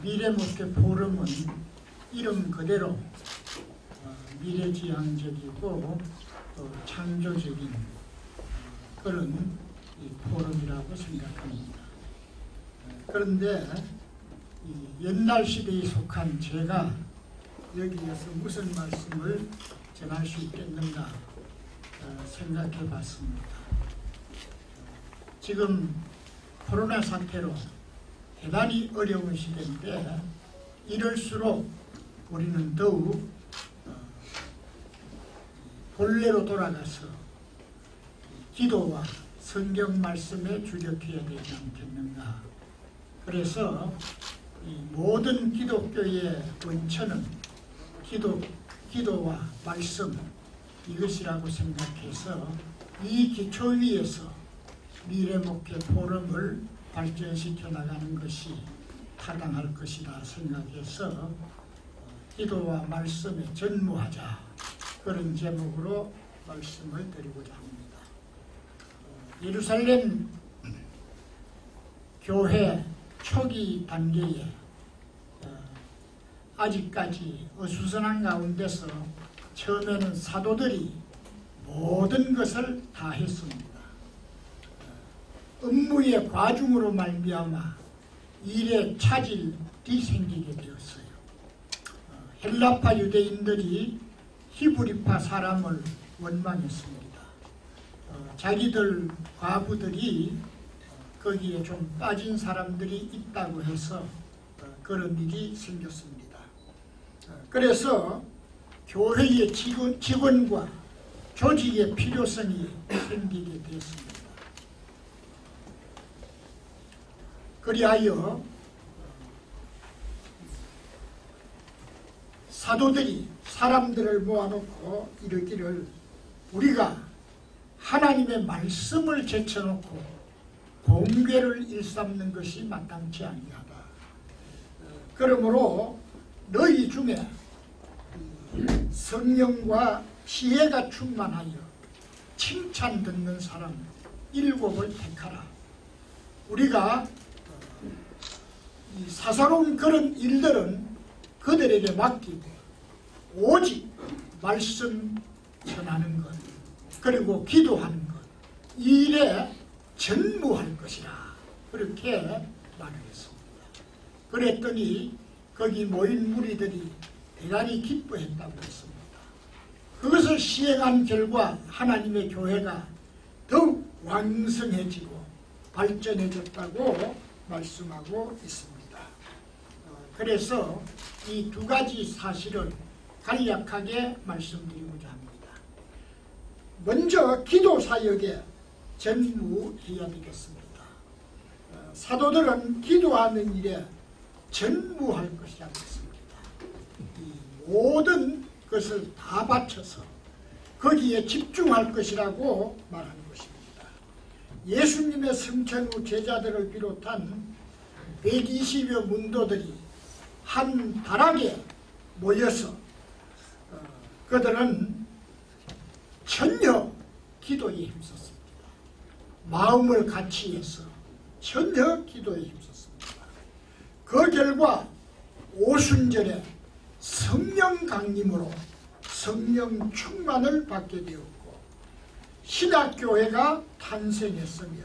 미래목회 포럼은 이름 그대로 미래지향적이고 또 창조적인 그런 이 포럼이라고 생각합니다. 그런데 이 옛날 시대에 속한 제가 여기에서 무슨 말씀을 전할 수 있겠는가 생각해 봤습니다. 지금 코로나 사태로 대단히 어려운 시대인데 이럴수록 우리는 더욱 본래로 돌아가서 기도와 성경 말씀에 주력해야 되지 않겠는가. 그래서 이 모든 기독교의 원천은 기도와 말씀 이것이라고 생각해서 이 기초 위에서 미래목회 포럼을 발전시켜 나가는 것이 타당할 것이라 생각해서 기도와 말씀에 전무하자 그런 제목으로 말씀을 드리고자 합니다. 예루살렘 교회 초기 단계에 아직까지 어수선한 가운데서 처음에는 사도들이 모든 것을 다 했습니다. 업무의 과중으로 말미암아 일에 차질이 생기게 되었어요. 헬라파 유대인들이 히브리파 사람을 원망했습니다. 자기들 과부들이 거기에 좀 빠진 사람들이 있다고 해서 그런 일이 생겼습니다. 그래서 교회의 직원과 조직의 필요성이 생기게 되었습니다. 그리하여 사도들이 사람들을 모아놓고 이르기를 우리가 하나님의 말씀을 제쳐놓고 공궤를 일삼는 것이 마땅치 아니하다. 그러므로 너희 중에 성령과 지혜가 충만하여 칭찬 듣는 사람 7을 택하라. 우리가 이 사사로운 그런 일들은 그들에게 맡기고 오직 말씀 전하는 것 그리고 기도하는 것 이 일에 전무할 것이라 그렇게 말을 했습니다. 그랬더니 거기 모인 무리들이 대단히 기뻐했다고 했습니다. 그것을 시행한 결과 하나님의 교회가 더욱 왕성해지고 발전해졌다고 말씀하고 있습니다. 그래서 이 두 가지 사실을 간략하게 말씀드리고자 합니다. 먼저 기도 사역에 전무해야 되겠습니다. 사도들은 기도하는 일에 전무할 것이라고 했습니다. 이 모든 것을 다 바쳐서 거기에 집중할 것이라고 말하는 것입니다. 예수님의 승천 후 제자들을 비롯한 120여 문도들이 한 다락에 모여서 그들은 전혀 기도에 힘썼습니다. 마음을 같이 해서 전혀 기도에 힘썼습니다. 그 결과 오순절에 성령 강림으로 성령 충만을 받게 되었고 신학교회가 탄생했으며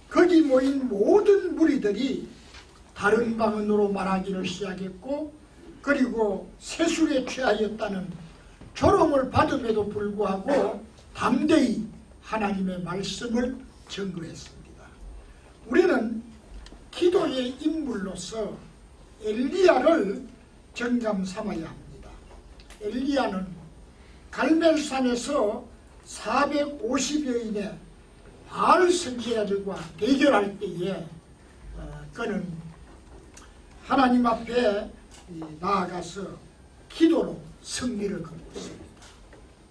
거기 모인 모든 무리들이 다른 방언으로 말하기를 시작했고 그리고 세술에 취하였다는 조롱을 받음에도 불구하고 담대히 하나님의 말씀을 증거했습니다. 우리는 기도의 인물로서 엘리야를 정감 삼아야 합니다. 엘리야는 갈멜산에서 450여인의 바알 선지자들과 대결할 때에 그는 하나님 앞에 나아가서 기도로 승리를 거두었습니다.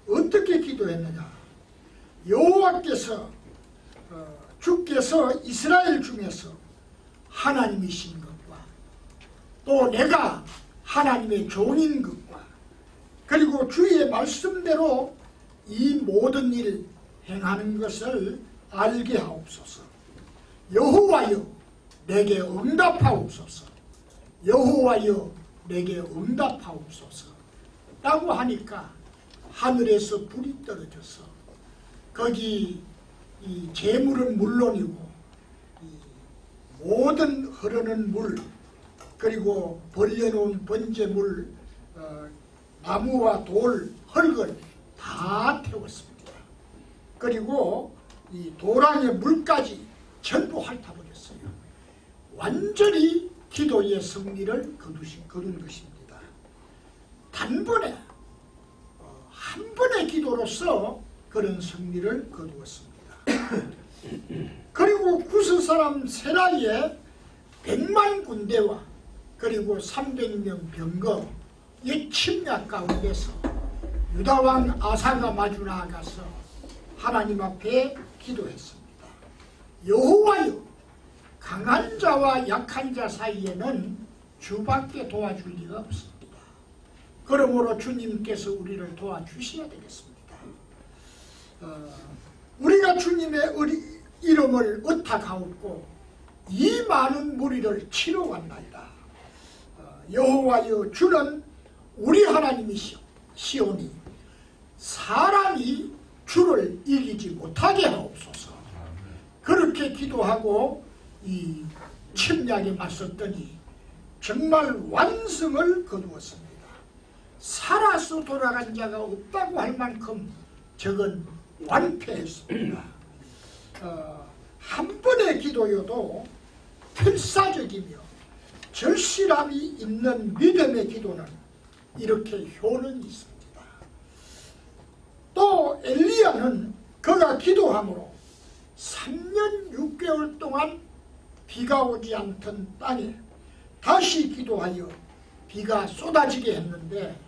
어떻게 기도했느냐? 여호와께서 주께서 이스라엘 중에서 하나님이신 것과 또 내가 하나님의 종인 것과 그리고 주의 말씀대로 이 모든 일 행하는 것을 알게 하옵소서. 여호와여 내게 응답하옵소서. 여호와여 내게 응답하옵소서 라고 하니까 하늘에서 불이 떨어져서 거기 이 재물은 물론이고 이 모든 흐르는 물 그리고 벌려놓은 번제물 나무와 돌, 흙을 다 태웠습니다. 그리고 이 도랑의 물까지 전부 핥아버렸어요. 완전히 기도의 승리를 거둔 것입니다. 단번에 한 번의 기도로서 그런 승리를 거두었습니다. 그리고 구스 사람 세라의 100만 군대와 그리고 300명 병거의 침략 가운데서 유다왕 아사가 마주 나아가서 하나님 앞에 기도했습니다. 여호와여 강한 자와 약한 자 사이에는 주밖에 도와줄 리가 없습니다. 그러므로 주님께서 우리를 도와주셔야 되겠습니다. 우리가 주님의 이름을 의탁하옵고 이 많은 무리를 치러 왔나이다. 여호와여 주는 우리 하나님이시오니 사람이 주를 이기지 못하게 하옵소서. 그렇게 기도하고 이 침략에 맞섰더니 정말 완성을 거두었습니다. 살아서 돌아간 자가 없다고 할 만큼 적은 완패했습니다. 한 번의 기도여도 필사적이며 절실함이 있는 믿음의 기도는 이렇게 효능이 있습니다. 또 엘리야는 그가 기도함으로 3년 6개월 동안 비가 오지 않던 땅에 다시 기도하여 비가 쏟아지게 했는데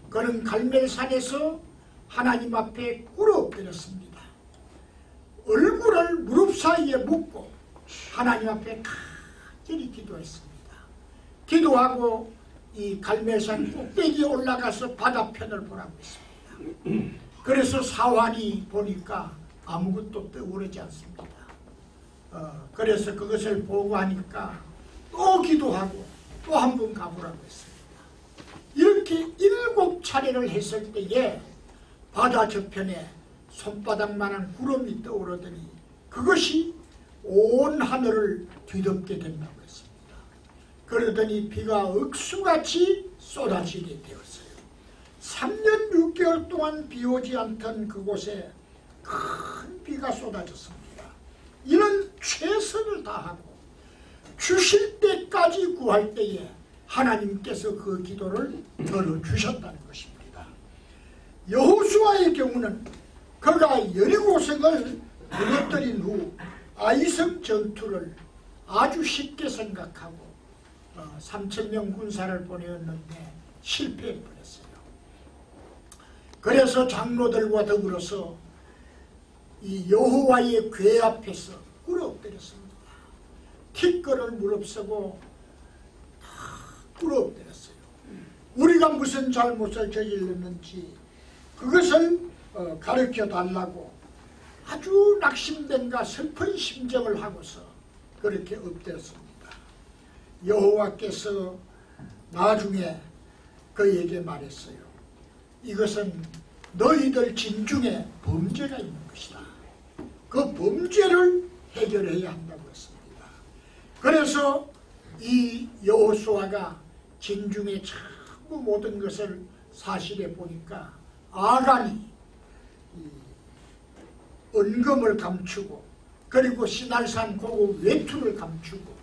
그는 갈멜산에서 하나님 앞에 꿇어엎드렸습니다. 얼굴을 무릎 사이에 묻고 하나님 앞에 간절히 기도했습니다. 기도하고 이 갈멜산 꼭대기에 올라가서 바다편을 보라고 했습니다. 그래서 사환이 보니까 아무것도 떠오르지 않습니다. 그래서 그것을 보고 하니까 또 기도하고 또 한 번 가보라고 했습니다. 이렇게 7차례를 했을 때에 바다 저편에 손바닥만한 구름이 떠오르더니 그것이 온 하늘을 뒤덮게 된다고 했습니다. 그러더니 비가 억수같이 쏟아지게 되었어요. 3년 6개월 동안 비 오지 않던 그곳에 큰 비가 쏟아졌습니다. 이는 최선을 다하고 주실 때까지 구할 때에 하나님께서 그 기도를 들어주셨다는 것입니다. 여호수아의 경우는 그가 여리고성을 무너뜨린 후 아이성 전투를 아주 쉽게 생각하고 3,000명 군사를 보내었는데 실패해버렸어요. 그래서 장로들과 더불어서 이 여호와의 궤 앞에서 꿇어엎드렸습니다. 티끌을 무릅쓰고 다 꿇어엎드렸어요. 우리가 무슨 잘못을 저질렀는지 그것을 가르쳐 달라고 아주 낙심된가 슬픈 심정을 하고서 그렇게 엎드렸습니다. 여호와께서 나중에 그에게 말했어요. 이것은 너희들 진중에 범죄가 있는 것이다. 그 범죄를 해결해야 한다고 했습니다. 그래서 이 여호수아가 진중에 전부 모든 것을 사실에 보니까 아간이 은금을 감추고 그리고 시날산 고급 외투를 감추고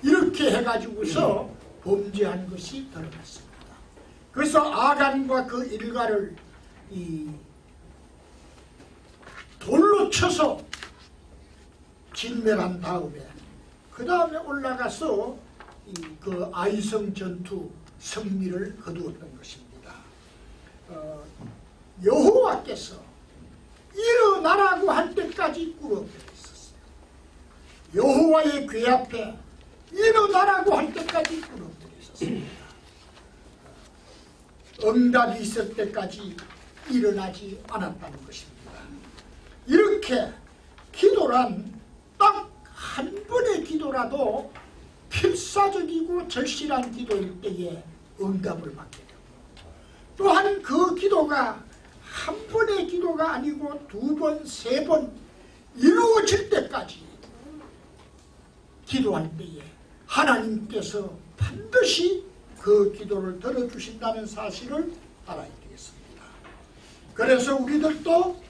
이렇게 해가지고서 범죄한 것이 드러났습니다. 그래서 아간과 그 일가를 돌로 쳐서 진멸한 다음에 그 다음에 올라가서 그 아이성 전투 승리를 거두었던 것입니다. 여호와께서 일어나라고 할 때까지 꿇어엎드려 있었어요. 여호와의 궤 앞에 일어나라고 할 때까지 꿇어엎드려 있었습니다. 응답이 있을 때까지 일어나지 않았다는 것입니다. 이렇게 기도란 딱 한 번의 기도라도 필사적이고 절실한 기도일 때에 응답을 받게 되고, 또한 그 기도가 한 번의 기도가 아니고 두 번, 세 번 이루어질 때까지 기도할 때에 하나님께서 반드시 그 기도를 들어주신다는 사실을 알아야 되겠습니다. 그래서 우리들도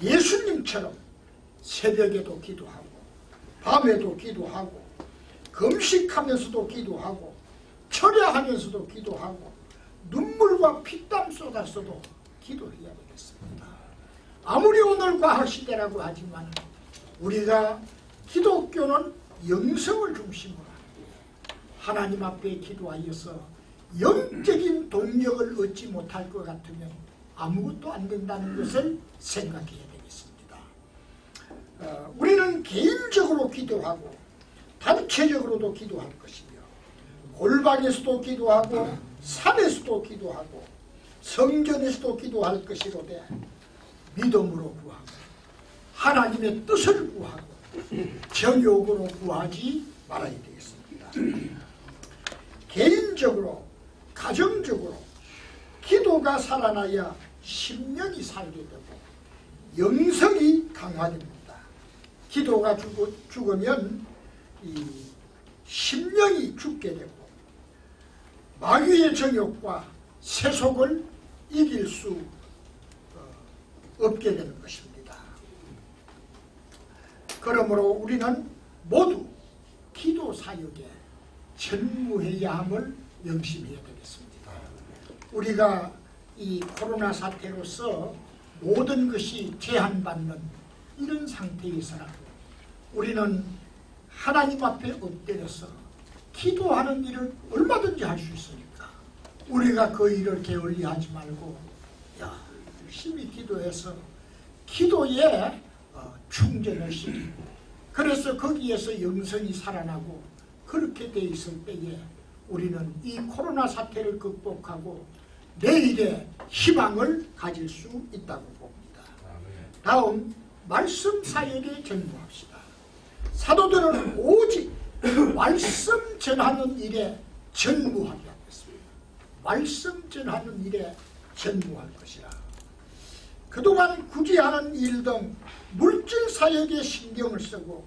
예수님처럼 새벽에도 기도하고 밤에도 기도하고 금식하면서도 기도하고 철야하면서도 기도하고 눈물과 피땀 쏟아서도 기도해야 되겠습니다. 아무리 오늘 과학시대라고 하지만 우리가 기독교는 영성을 중심으로 하나님 앞에 기도하여서 영적인 동력을 얻지 못할 것 같으면 아무것도 안 된다는 것을 생각해야 되겠습니다. 우리는 개인적으로 기도하고 단체적으로도 기도할 것이며 골방에서도 기도하고 산에서도 기도하고 성전에서도 기도할 것이로되 믿음으로 구하고 하나님의 뜻을 구하고 정욕으로 구하지 말아야 되겠습니다. 개인적으로 가정적으로 기도가 살아나야 심령이 살게 되고 영성이 강화됩니다. 기도가 죽으면 이 심령이 죽게 되고 마귀의 정욕과 세속을 이길 수 없게 되는 것입니다. 그러므로 우리는 모두 기도 사역에 전무해야 함을 명심해야 되겠습니다. 우리가 이 코로나 사태로서 모든 것이 제한받는 이런 상태에서라도 우리는 하나님 앞에 엎드려서 기도하는 일을 얼마든지 할 수 있으니까 우리가 그 일을 게을리하지 말고 열심히 기도해서 기도에 충전을 시키고 그래서 거기에서 영성이 살아나고 그렇게 돼 있을 때에 우리는 이 코로나 사태를 극복하고 내일의 희망을 가질 수 있다고 봅니다. 다음 말씀 사역에 전무합시다. 사도들은 오직 말씀 전하는 일에 전무하게 하겠습니다. 말씀 전하는 일에 전무할 것이라. 그동안 굳이 하는 일 등 물질 사역에 신경을 쓰고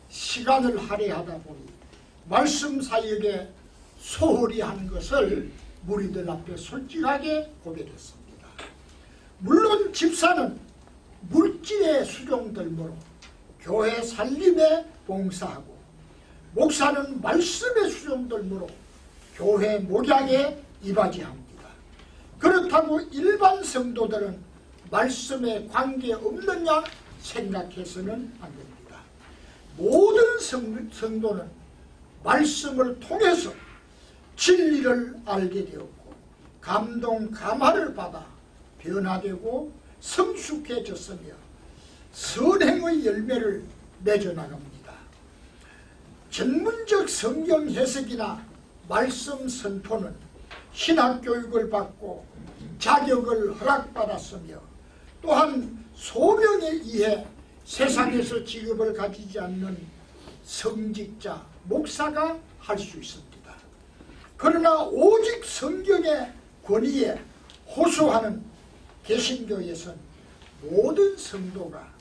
시간을 할애하다 보니 말씀 사역에 소홀히 한 것을 무리들 앞에 솔직하게 고백했습니다. 물론 집사는 물질의 수종들므로 교회 살림에 봉사하고 목사는 말씀의 수종들므로 교회 목양에 이바지합니다. 그렇다고 일반 성도들은 말씀에 관계없느냐 생각해서는 안 됩니다. 모든 성도는 말씀을 통해서 진리를 알게 되었고 감동 감화를 받아 변화되고 성숙해졌으며 선행의 열매를 맺어나갑니다. 전문적 성경 해석이나 말씀 선포는 신학교육을 받고 자격을 허락받았으며 또한 소명에 의해 세상에서 직업을 가지지 않는 성직자, 목사가 할 수 있습니다. 그러나 오직 성경의 권위에 호소하는 개신교에서는 모든 성도가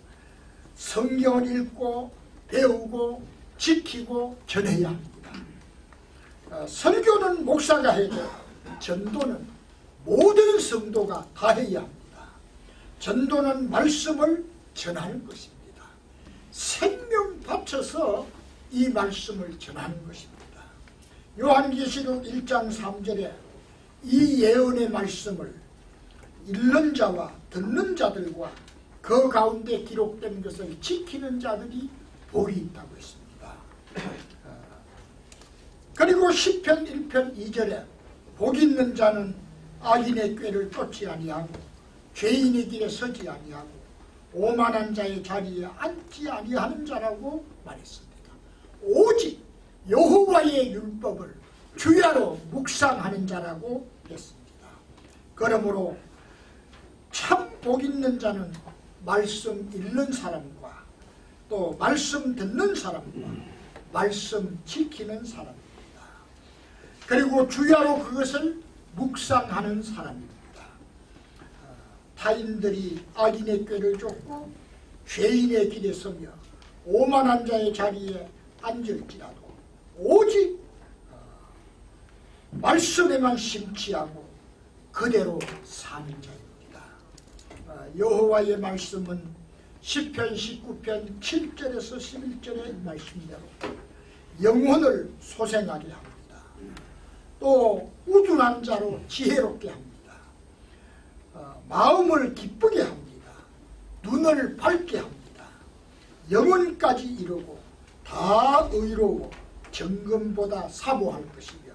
성경을 읽고 배우고 지키고 전해야 합니다. 설교는 목사가 해도 전도는 모든 성도가 다 해야 합니다. 전도는 말씀을 전하는 것입니다. 생명 바쳐서 이 말씀을 전하는 것입니다. 요한계시록 1장 3절에 이 예언의 말씀을 읽는 자와 듣는 자들과 그 가운데 기록된 것을 지키는 자들이 복이 있다고 했습니다. 그리고 시편 1편 2절에 복 있는 자는 악인의 꾀를 쫓지 아니하고 죄인의 길에 서지 아니하고 오만한 자의 자리에 앉지 아니하는 자라고 말했습니다. 오직 여호와의 율법을 주야로 묵상하는 자라고 했습니다. 그러므로 참 복 있는 자는 말씀 읽는 사람과 또 말씀 듣는 사람과 말씀 지키는 사람입니다. 그리고 주야로 그것을 묵상하는 사람입니다. 타인들이 악인의 꾀를 쫓고 죄인의 길에 서며 오만한 자의 자리에 앉을지라도 오직 말씀에만 심취하고 그대로 사는 자입니다. 여호와의 말씀은 시편 19편 7절에서 11절의 말씀대로 영혼을 소생하게 합니다. 또 우둔한 자로 지혜롭게 합니다. 마음을 기쁘게 합니다. 눈을 밝게 합니다. 영혼까지 이루고 다 의로워 정금보다 사모할 것이며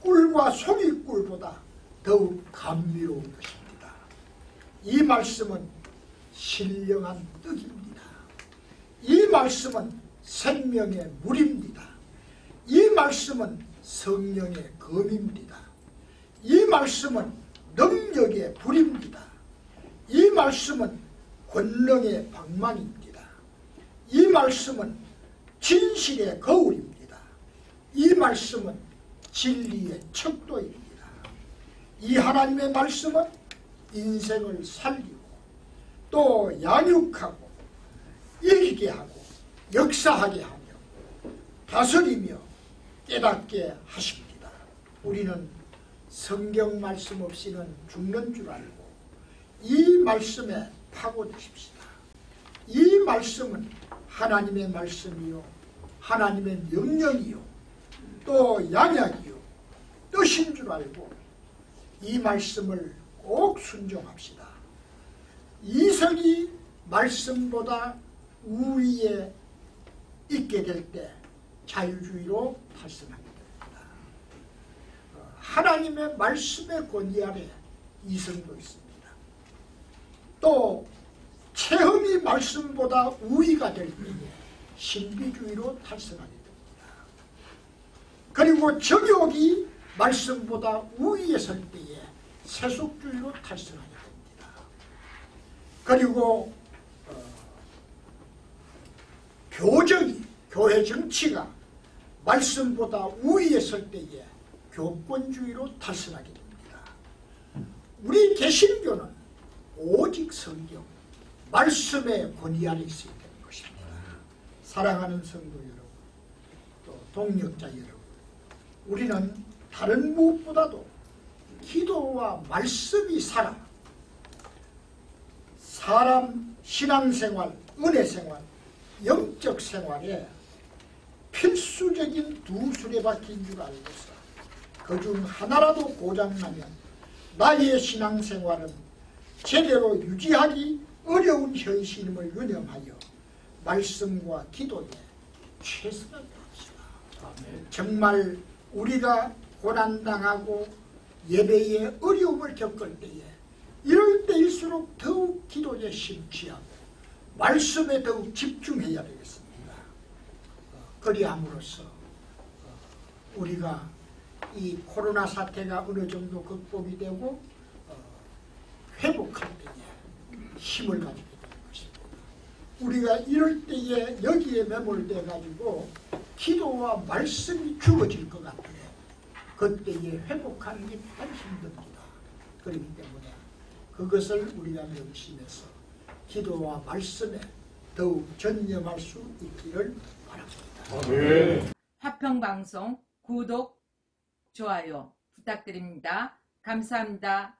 꿀과 송이꿀보다 더욱 감미로운 것입니다. 이 말씀은 신령한 떡입니다. 이 말씀은 생명의 물입니다. 이 말씀은 성령의 검입니다. 이 말씀은 능력의 불입니다. 이 말씀은 권능의 방망입니다. 이 말씀은 진실의 거울입니다. 이 말씀은 진리의 척도입니다. 이 하나님의 말씀은 인생을 살리고 또 양육하고 이기게 하고 역사하게 하며 다스리며 깨닫게 하십니다. 우리는 성경 말씀 없이는 죽는 줄 알고 이 말씀에 파고드십시다. 이 말씀은 하나님의 말씀이요 하나님의 명령이요 또 양약이요 뜻인 줄 알고 이 말씀을 꼭 순종합시다. 이성이 말씀보다 우위에 있게 될 때 자유주의로 탈선하게 됩니다. 하나님의 말씀의 권위 아래 이성도 있습니다. 또 체험이 말씀보다 우위가 될 때에 신비주의로 탈선하게 됩니다. 그리고 정욕이 말씀보다 우위에 설 때에 세속주의로 탈선하게 됩니다. 그리고 교정이 교회 정치가 말씀보다 우위에 설 때에 교권주의로 탈선하게 됩니다. 우리 개신교는 오직 성경, 말씀의 권위 아래 있어야 되는 것입니다. 사랑하는 성도 여러분, 또 동역자 여러분, 우리는 다른 무엇보다도 기도와 말씀이 살아 사람 신앙생활, 은혜생활, 영적 생활에 필수적인 두 수레바퀴인 줄 알고서 그중 하나라도 고장나면 나의 신앙생활은 제대로 유지하기 어려운 현실임을 유념하여 말씀과 기도에 최선을 다합시다. 정말 우리가 고난당하고 예배에 어려움을 겪을 때에 이럴 때일수록 더욱 기도에 심취하고 말씀에 더욱 집중해야 되겠습니다. 그리함으로써 우리가 이 코로나 사태가 어느 정도 극복이 되고 회복할 때에 힘을 가지게 되는 것입니다. 우리가 이럴 때에 여기에 매몰돼 가지고 기도와 말씀이 죽어질 것 같아요. 그때에 회복하는 게 참 힘듭니다. 그렇기 때문에 그것을 우리가 명심해서 기도와 말씀에 더욱 전념할 수 있기를 바랍니다. 화평방송 구독, 좋아요 부탁드립니다. 감사합니다.